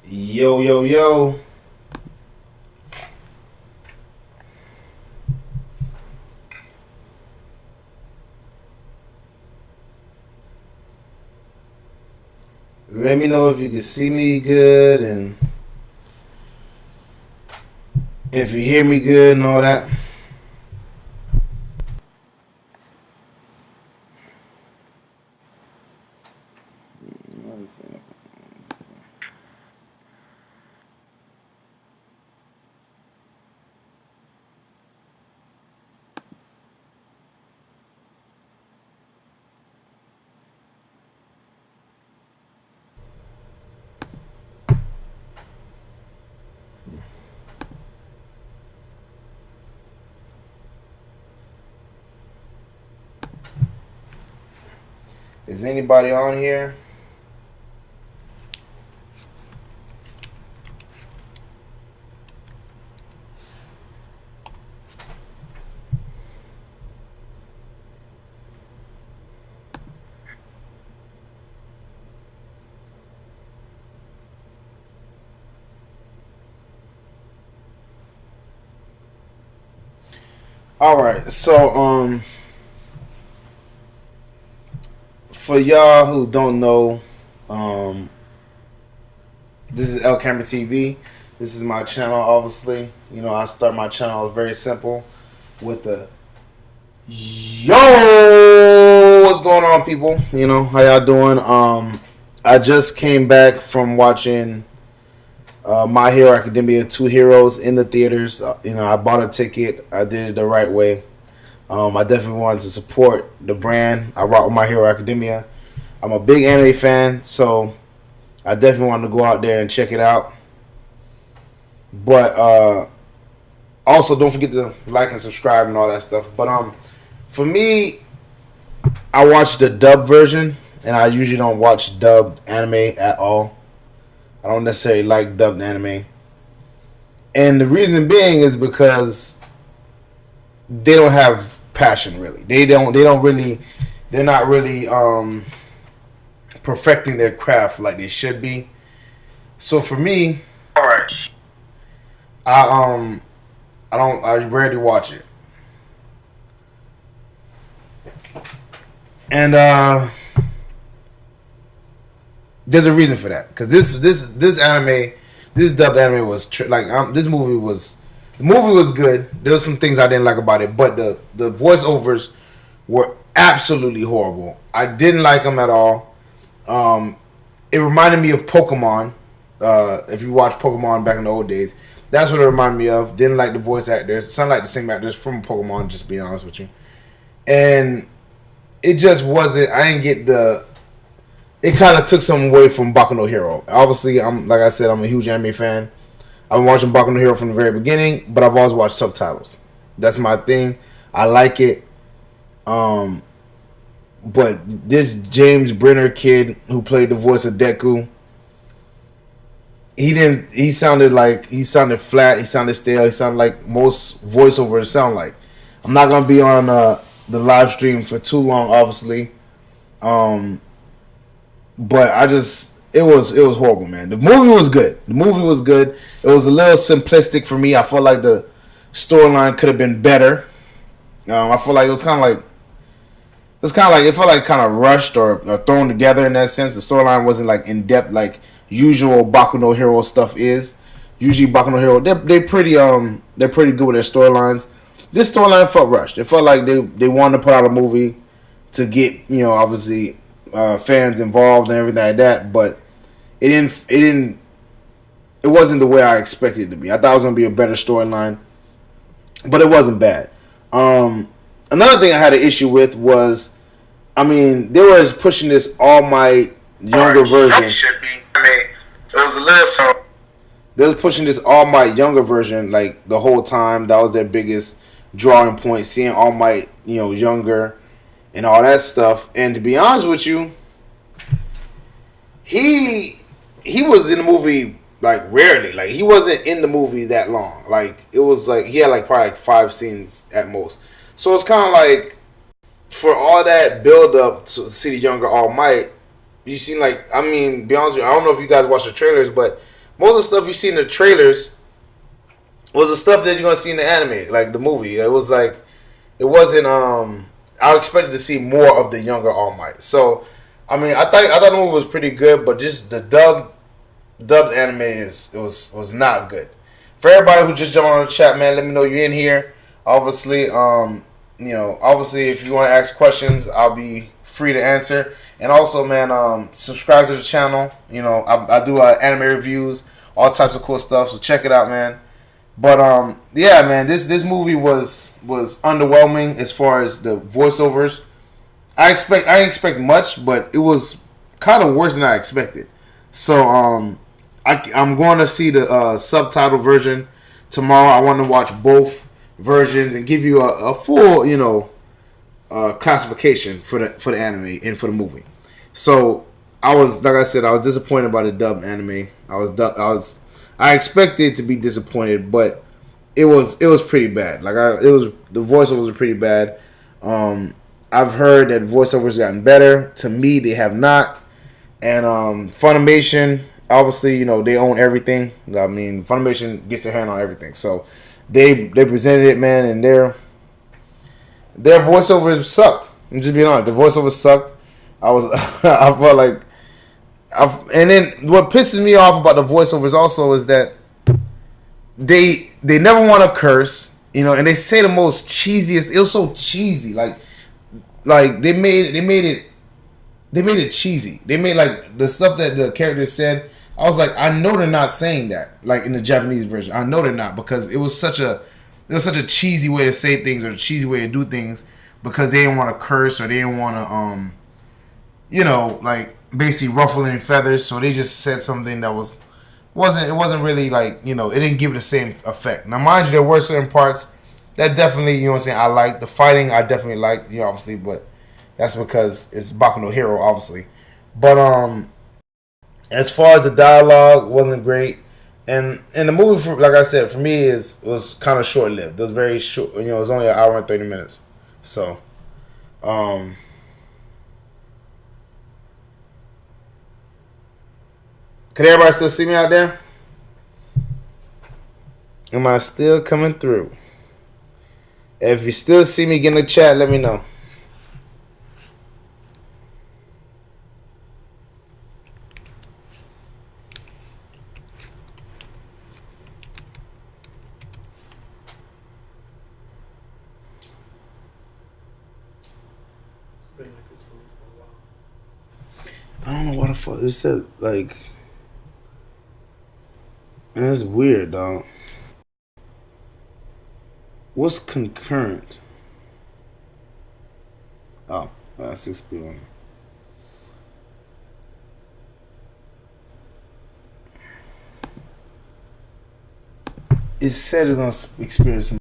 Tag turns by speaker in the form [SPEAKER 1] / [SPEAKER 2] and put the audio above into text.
[SPEAKER 1] Yo, yo, yo. Let me know if you can see me good and if you hear me good and all that. Is anybody on here? All right, so for y'all who don't know, this is LCameraTV. This is my channel. Obviously, you know I start my channel very simple with the yo. What's going on, people? You know how y'all doing? I just came back from watching My Hero Academia 2 Heroes in the theaters. You know, I bought a ticket. I did it the right way. I definitely wanted to support the brand. I rock with My Hero Academia. I'm a big anime fan, so I definitely wanted to go out there and check it out. But also, don't forget to like and subscribe and all that stuff. But for me, I watched the dub version, and I usually don't watch dubbed anime at all. I don't necessarily like dubbed anime. And the reason being is because they don't have passion really. They're not really perfecting their craft like they should be. So for me, alright. I rarely watch it. And there's a reason for that, because this dubbed anime was the movie was good. There was some things I didn't like about it, but the voiceovers were absolutely horrible. I didn't like them at all. It reminded me of Pokemon. If you watch Pokemon back in the old days, that's what it reminded me of. Didn't like the voice actors. Sound like the same actors from Pokemon, just being honest with you. And it just wasn't. I didn't get the. It kind of took something away from Boku no Hero. Obviously, like I said, I'm a huge anime fan. I've been watching Boku no Hero from the very beginning, but I've always watched subtitles. That's my thing. I like it. But this James Briner kid who played the voice of Deku, he sounded flat, he sounded stale, he sounded like most voiceovers sound like. I'm not gonna be on the live stream for too long, obviously. But it was horrible, man. The movie was good. It was a little simplistic for me. I felt like the storyline could have been better. I feel like it felt like kind of rushed or thrown together in that sense. The storyline wasn't like in depth like usual Boku no Hero stuff is. Usually Boku no Hero they're pretty good with their storylines. This storyline felt rushed. It felt like they wanted to put out a movie to get, you know, obviously fans involved and everything like that, but it wasn't the way I expected it to be. I thought it was gonna be a better storyline, but it wasn't bad. Another thing I had an issue with was, I mean, they were pushing this All Might younger version. Should be. I mean, it was a little so. They was pushing this All Might younger version like the whole time. That was their biggest drawing point, seeing All Might, you know, younger and all that stuff. And to be honest with you, he was in the movie like rarely. Like he wasn't in the movie that long. Like it was like he had like probably like 5 scenes at most. So it's kind of like for all that build up to see the younger All Might, you seen like, I mean, be honest with you, I don't know if you guys watch the trailers, but most of the stuff you see in the trailers was the stuff that you're gonna see in the anime, like the movie. It was like, it wasn't. I expected to see more of the younger All Might. So, I mean, I thought the movie was pretty good, but just the dubbed anime was not good. For everybody who just jumped on the chat, man, let me know you're in here. Obviously, obviously, if you want to ask questions, I'll be free to answer. And also, man, subscribe to the channel. You know, I do anime reviews, all types of cool stuff. So check it out, man. But yeah, man, this movie was underwhelming as far as the voiceovers. I didn't expect much, but it was kind of worse than I expected. So I'm going to see the subtitle version tomorrow. I want to watch both versions and give you a full, classification for the anime and for the movie. So I was, like I said, I was disappointed by the dubbed anime. I expected to be disappointed, but it was pretty bad. The voiceovers were pretty bad. I've heard that voiceovers gotten better. To me, they have not. And Funimation, obviously, they own everything. I mean, Funimation gets their hand on everything. So they presented it, man, and their voiceovers sucked. I'm just being honest. The voiceovers sucked. I felt like, and then what pisses me off about the voiceovers also is that they never want to curse, and they say the most cheesiest. It was so cheesy, like they made it cheesy. They made like the stuff that the characters said. I was like, I know they're not saying that, like in the Japanese version. I know they're not, because it was such a cheesy way to say things, or a cheesy way to do things, because they didn't want to curse, or they didn't want to like basically ruffle any feathers. So they just said something that wasn't really like, it didn't give it the same effect. Now, mind you, there were certain parts that definitely, I liked. The fighting I definitely liked, obviously, but that's because it's Baku no Hero, obviously. But as far as the dialogue, wasn't great. And the movie, like I said, for me was kind of short lived. It was very short. It was only an hour and 30 minutes. So, can everybody still see me out there? Am I still coming through? If you still see me, get in the chat. Let me know. I don't know what the fuck it said. Like, man, that's weird, dog. What's concurrent? Oh, 6p1. It said it's gonna experience some